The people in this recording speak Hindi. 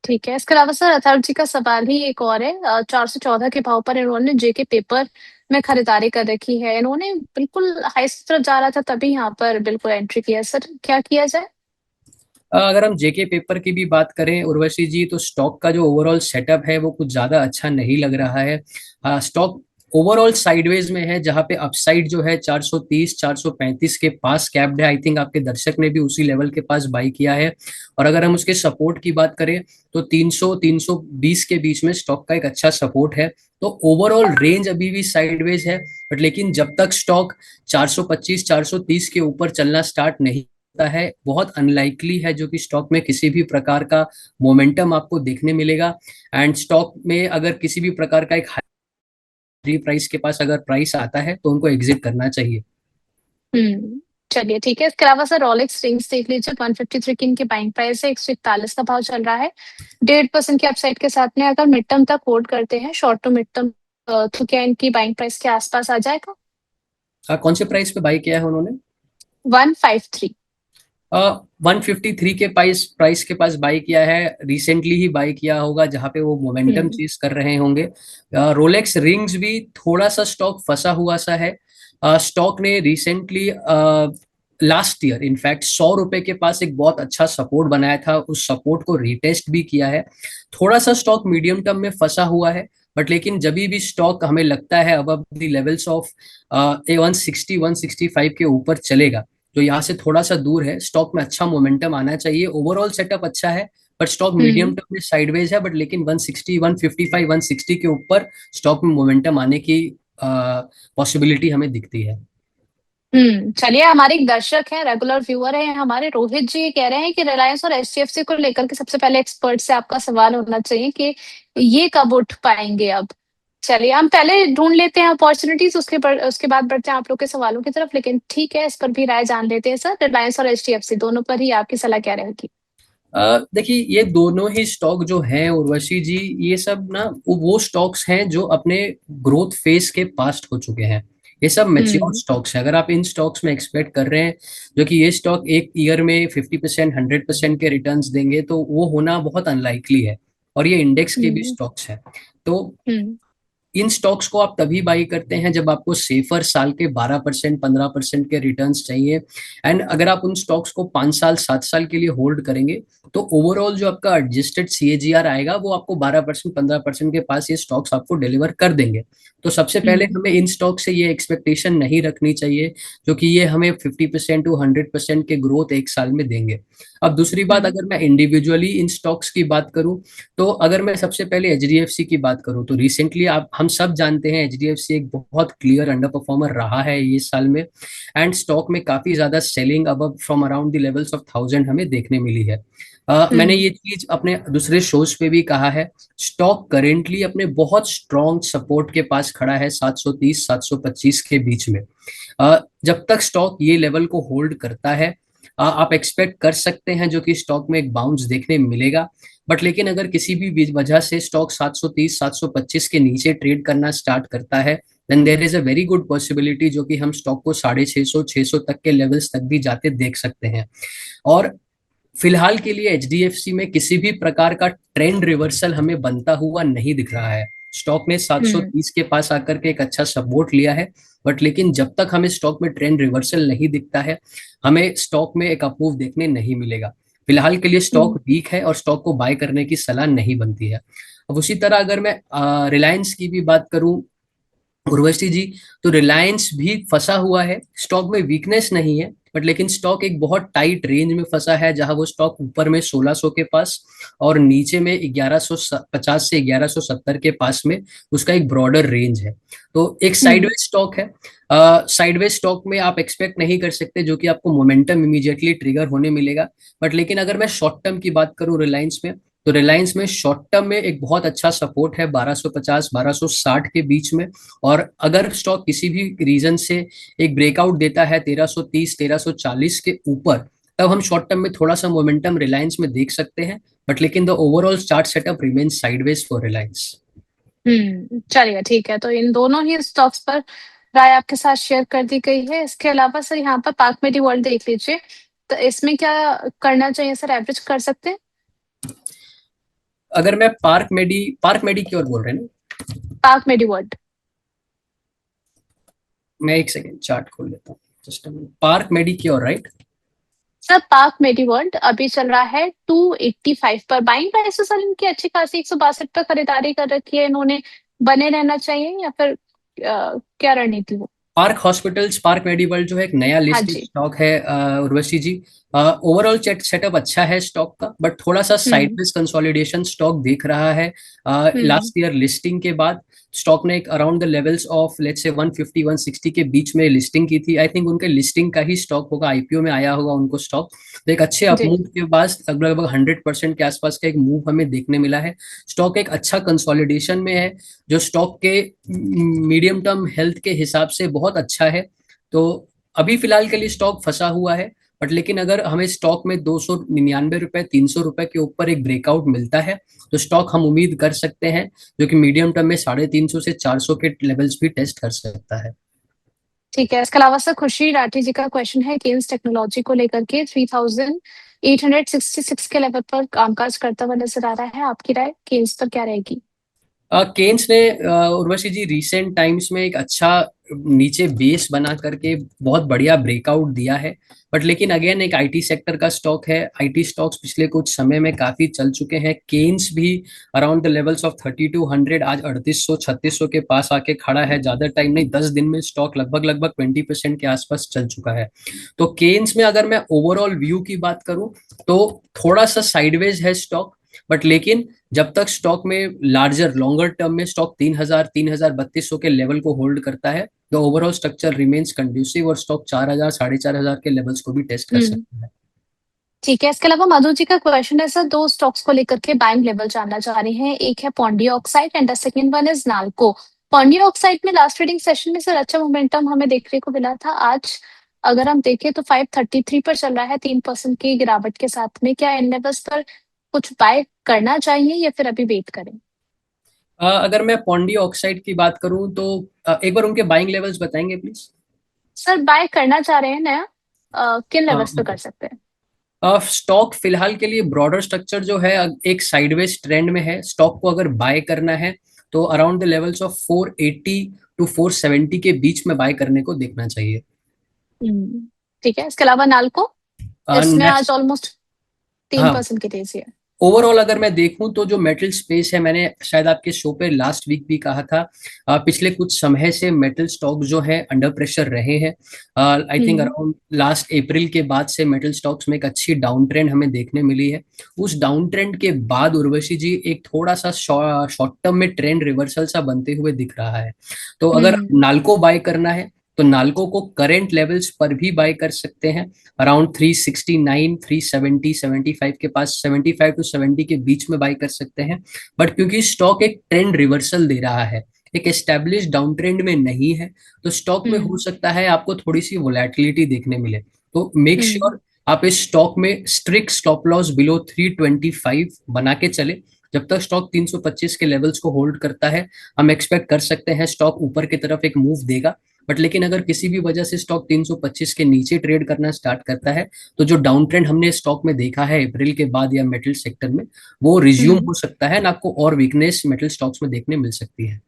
ठीक है। इसके अलावा सर अथर्व का सवाल ही एक और है। 414 के भाव पर इन्होंने जेके पेपर में खरीदारी कर रखी है। इन्होंने बिल्कुल हाई की तरफ जा रहा था तभी यहाँ पर बिल्कुल एंट्री किया। सर क्या किया जाए? अगर हम जेके पेपर की भी बात करें उर्वशी जी, तो स्टॉक का जो ओवरऑल सेटअप है वो कुछ ज्यादा अच्छा नहीं लग रहा है। स्टॉक ओवरऑल साइडवेज में है, जहां पे अपसाइड जो है 430 435 के पास कैप्ड है। आई थिंक आपके दर्शक ने भी उसी लेवल के पास बाई किया है। और अगर हम उसके सपोर्ट की बात करें तो 300 320 के बीच में स्टॉक का एक अच्छा सपोर्ट है। तो ओवरऑल रेंज अभी भी साइडवेज है, बट लेकिन जब तक स्टॉक 425 430 के ऊपर चलना स्टार्ट नहीं है, बहुत अनलाइकली है जो कि स्टॉक में किसी भी प्रकार का मोमेंटम आपको देखने मिलेगा। एंड स्टॉक में अगर किसी भी प्रकार का एक हाई प्राइस के पास अगर प्राइस आता है तो उनको एग्जिट करना चाहिए। हम्म। चलिए ठीक है। इसके अलावा सर रॉलेक्स रिंग्स देख लीजिए। 153 की इनकी बाइंग प्राइस है। 141 का भाव चल रहा है। 1.5% की अपसाइड के साथ में अगर मिड टर्म तक होल्ड करते हैं, शॉर्ट टू मिड टर्म, तो क्या इनकी बाइंग प्राइस के आसपास आ जाएगा? कौन से प्राइस पे बाई किया है उन्होंने? 153। 153 के प्राइस प्राइस के पास बाई किया है। रिसेंटली ही बाई किया होगा, जहां पे वो मोमेंटम हम्म। चेज कर रहे होंगे। रोलेक्स रिंग्स भी थोड़ा सा स्टॉक फंसा हुआ सा है। स्टॉक ने रिसेंटली लास्ट ईयर इनफैक्ट 100 रुपए के पास एक बहुत अच्छा सपोर्ट बनाया था, उस सपोर्ट को रिटेस्ट भी किया है। थोड़ा सा स्टॉक मीडियम टर्म में फंसा हुआ है, बट लेकिन जब भी स्टॉक हमें लगता है अब द लेवल्स ऑफ ए 160 165 के ऊपर चलेगा, जो यहाँ से थोड़ा सा दूर है, स्टॉक में अच्छा मोमेंटम आना चाहिए। ओवरऑल सेटअप अच्छा है, but stock medium hmm. Term में साइडवेज है। बट लेकिन 160 155 160 के ऊपर स्टॉक में मोमेंटम आने की पॉसिबिलिटी हमें दिखती है। चलिए, हमारे एक दर्शक हैं, रेगुलर व्यूअर हैं हमारे, रोहित जी, ये कह रहे हैं कि रिलायंस और एचडीएफसी को लेकर के सबसे पहले एक्सपर्ट से आपका सवाल होना चाहिए कि ये कब उठ पाएंगे अब। चलिए, हम पहले ढूंढ लेते हैं अपॉर्चुनिटीज, उसके बाद बढ़ते हैं आप लोग के सवालों की तरफ। लेकिन ठीक है, इस पर भी राय जान लेते हैं सर। रिलायंस और एचडीएफसी दोनों पर ही आपकी सलाह क्या रहेगी? देखिए, ये दोनों ही स्टॉक जो हैं उर्वशी जी, ये सब ना वो स्टॉक्स हैं जो अपने ग्रोथ फेज के पास्ट हो चुके हैं। ये सब मैच्योर हम्म। स्टॉक्स हैं। अगर आप इन स्टॉक्स में एक्सपेक्ट कर रहे हैं जो कि ये स्टॉक एक ईयर में 50% 100% के रिटर्न्स देंगे, तो वो होना बहुत अनलाइकली है। और ये इंडेक्स के भी हम्म। स्टॉक्स हैं। तो हम्म। इन स्टॉक्स को आप तभी बाई करते हैं जब आपको सेफर साल के 12% 15% के रिटर्न्स चाहिए। एंड अगर आप उन स्टॉक्स को 5 साल 7 साल के लिए होल्ड करेंगे, तो ओवरऑल जो आपका एडजस्टेड सीएजीआर आएगा वो आपको 12% 15% के पास ये स्टॉक्स आपको डिलीवर कर देंगे। तो सबसे पहले हम्म। हमें इन स्टॉक से ये एक्सपेक्टेशन नहीं रखनी चाहिए क्योंकि ये हमें 50% टू 100% के ग्रोथ एक साल में देंगे। अब दूसरी बात, हम्म। अगर मैं इंडिविजुअली इन स्टॉक्स की बात करूं, तो अगर मैं सबसे पहले एचडीएफसी की बात करूं, तो रिसेंटली आप हम सब जानते हैं एचडीएफसी एक बहुत क्लियर अंडर परफॉर्मर रहा है ये साल में। एंड स्टॉक में काफी ज्यादा सेलिंग अब from around the levels of 1000 हमें देखने मिली है। मैंने हम्म। ये चीज अपने दूसरे शोज पे भी कहा है। स्टॉक करेंटली अपने बहुत स्ट्रॉन्ग सपोर्ट के पास खड़ा है 730 725 के बीच में। जब तक स्टॉक ये लेवल को होल्ड करता है, आप एक्सपेक्ट कर सकते हैं जो कि स्टॉक में एक बाउंस देखने मिलेगा। बट लेकिन अगर किसी भी वजह से स्टॉक 730 725 के नीचे ट्रेड करना स्टार्ट करता है, then there is a very good possibility जो कि हम स्टॉक को 650 600 तक के लेवल्स तक भी जाते देख सकते हैं। और फिलहाल के लिए एचडीएफसी में किसी भी प्रकार का ट्रेंड रिवर्सल हमें बनता हुआ नहीं दिख रहा है। स्टॉक ने हम्म। 730 के पास आकर के एक अच्छा सपोर्ट लिया है, बट लेकिन जब तक हमें स्टॉक में ट्रेंड रिवर्सल नहीं दिखता है, हमें स्टॉक में एक अपमूव देखने नहीं मिलेगा। फिलहाल के लिए हम्म। स्टॉक वीक है और स्टॉक को बाय करने की सलाह नहीं बनती है। अब उसी तरह अगर मैं रिलायंस की भी बात करूं उर्वशी जी, तो रिलायंस भी फंसा हुआ है। स्टॉक में वीकनेस नहीं है, बट लेकिन स्टॉक एक बहुत टाइट रेंज में फंसा है, जहां वो स्टॉक ऊपर में 1600 के पास और नीचे में 1150 से 1170 के पास में उसका एक ब्रॉडर रेंज है। तो एक हम्म। साइडवेज स्टॉक है। साइडवेज स्टॉक में आप एक्सपेक्ट नहीं कर सकते जो कि आपको मोमेंटम इमीडिएटली ट्रिगर होने मिलेगा। बट लेकिन अगर मैं शॉर्ट टर्म की बात करूं रिलायंस में, तो रिलायंस में शॉर्ट टर्म में एक बहुत अच्छा सपोर्ट है 1250 1260 के बीच में। और अगर स्टॉक किसी भी रीजन से एक ब्रेकआउट देता है 1330 1340 के ऊपर, तब हम शॉर्ट टर्म में थोड़ा सा मोमेंटम रिलायंस में देख सकते हैं। बट लेकिन the overall chart setup remains sideways for Reliance. चलिए ठीक है। तो इन दोनों ही स्टॉक्स पर राय आपके साथ शेयर कर दी गई है। इसके अलावा सर यहाँ पर पार्क मेडी वर्ल्ड देख लीजिए। तो इसमें क्या करना चाहिए सर? एवरेज कर सकते हैं? अगर मैं पार्क मेडी की ओर बोल रहे हैं ना? पार्क मेडीवर्ल्ड। मैं एक सेकेंड चार्ट खोल लेता हूँ, जस्ट पार्क मेडी की ओर, राइट? सर पार्क मेडीवर्ल्ड अभी चल रहा है 285 पर। बाइंग प्राइस तो सर इनकी अच्छी खासी 162 पर खरीदारी कर रखी है इन्होंने। बने रहना चाहिए या फिर क्या रणनीति हो? पार्क हॉस्पिटल्स, पार्क मेडिवर्ल्ड जो है एक नया हाँ लिस्टेड जी। स्टॉक है उर्वशी जी। ओवरऑल सेटअप अच्छा है स्टॉक का, बट थोड़ा सा हम्म। साइडवेज कंसोलिडेशन स्टॉक दिख रहा है। हम्म। लास्ट ईयर लिस्टिंग के बाद स्टॉक ने एक around the levels of let's say 150 160 के बीच में लिस्टिंग की थी। आई थिंक उनके लिस्टिंग का ही स्टॉक होगा, आईपीओ में आया होगा उनको स्टॉक। तो एक अच्छे जी। अपमूव के बाद लगभग लगभग 100% के आसपास का एक मूव हमें देखने मिला है। स्टॉक एक अच्छा कंसोलिडेशन में है, जो स्टॉक के मीडियम टर्म हेल्थ के हिसाब से बहुत अच्छा है। तो अभी फिलहाल के लिए स्टॉक फंसा हुआ है, बट लेकिन अगर हमें स्टॉक में 299 रुपए 300 रुपए के ऊपर एक ब्रेकआउट मिलता है, तो स्टॉक हम उम्मीद कर सकते हैं, जो कि मीडियम टर्म में 350 से 400 के लेवल्स भी टेस्ट कर सकता है। ठीक है। इसके अलावा सर खुशी राठी जी का क्वेश्चन है केन्स टेक्नोलॉजी को लेकर के 3866 के लेवल पर कामकाज करता हुआ नजर आ रहा है। आपकी राय केन्स पर क्या रहेगी? केन्स ने उर्वशी जी रिसेंट टाइम्स में एक अच्छा नीचे बेस बना करके बहुत बढ़िया ब्रेकआउट दिया है। बट लेकिन अगेन एक आईटी सेक्टर का स्टॉक है, आईटी स्टॉक्स पिछले कुछ समय में काफी चल चुके हैं। केन्स भी अराउंड द लेवल्स ऑफ 3200 आज 3800 3600 के पास आके खड़ा है। ज्यादा टाइम नहीं, 10 दिन में स्टॉक लगभग लगभग 20% के आसपास चल चुका है। तो केन्स में अगर मैं ओवरऑल व्यू की बात करूं, तो थोड़ा सा साइडवेज है स्टॉक। बट लेकिन जब तक स्टॉक में लार्जर लॉन्गर टर्म में स्टॉक 3000 3200 के लेवल को होल्ड करता है, the overall structure remains conducive, और स्टॉक 4000 4500 के लेवल्स को भी टेस्ट कर हम्म। सकता है। ठीक है। इसके अलावा मधु जी का क्वेश्चन है सर दो स्टॉक्स को लेकर के बाइंग लेवल जानना चाह रहे हैं। एक है Pondy oxide and the second one is NALCO. Pondy oxide में लास्ट ट्रेडिंग सेशन में सर अच्छा मोमेंटम हमें देखने को मिला था। आज अगर हम देखें तो 533 पर चल रहा है 3% की गिरावट के साथ में। क्या इन लेवल्स पर कुछ बाय करना चाहिए या फिर अभी वेट करें? अगर मैं पॉन्डी ऑक्साइड की बात करूं तो एक बार उनके बाइंग लेवल्स बताएंगे प्लीज। सर बाय करना चाह रहे हैं नया, किन हाँ, लेवल्स पे ओके। कर सकते हैं? स्टॉक फिलहाल के लिए ब्रॉडर स्ट्रक्चर जो है एक साइडवेज ट्रेंड में है। स्टॉक को अगर बाय करना है तो around the levels of 480 to 470 के बीच में बाय करने को देखना चाहिए। हम्म। ठीक है। इसके अलावा नाल्को, इसमें नेक्स्ट। आज ऑलमोस्ट तीन हाँ, परसेंट की तेजी है। ओवरऑल अगर मैं देखूं तो जो मेटल स्पेस है, मैंने शायद आपके शो पे लास्ट वीक भी कहा था, पिछले कुछ समय से मेटल स्टॉक जो है अंडर प्रेशर रहे हैं। I think hmm. Around last April के बाद से मेटल स्टॉक्स में एक अच्छी डाउन ट्रेंड हमें देखने मिली है। उस डाउन ट्रेंड के बाद उर्वशी जी एक थोड़ा सा शॉर्ट टर्म में ट्रेंड रिवर्सल सा बनते हुए दिख रहा है। तो अगर हम्म। नाल्को बाय करना है, तो नाल्को को करंट लेवल्स पर भी बाय कर सकते हैं। अराउंड 369 370 75 के पास, 75 टू 70 के बीच में बाय कर सकते हैं। बट क्योंकि स्टॉक एक ट्रेंड रिवर्सल दे रहा है, एक एस्टेब्लिश डाउन ट्रेंड में नहीं है, तो स्टॉक में हो हम्म। सकता है आपको थोड़ी सी वोलेटिलिटी देखने मिले। तो मेक हम्म। श्योर आप इस स्टॉक में स्ट्रिक्ट स्टॉप लॉस बिलो 325 बना के चले। जब तक स्टॉक 325 के लेवल्स को होल्ड करता है, हम एक्सपेक्ट कर सकते हैं स्टॉक ऊपर की तरफ एक मूव देगा। बट लेकिन अगर किसी भी वजह से स्टॉक 325 के नीचे ट्रेड करना स्टार्ट करता है, तो जो डाउन ट्रेंड हमने स्टॉक में देखा है अप्रैल के बाद या मेटल सेक्टर में, वो रिज्यूम हम्म। हो सकता है ना, आपको और वीकनेस मेटल स्टॉक्स में देखने मिल सकती है।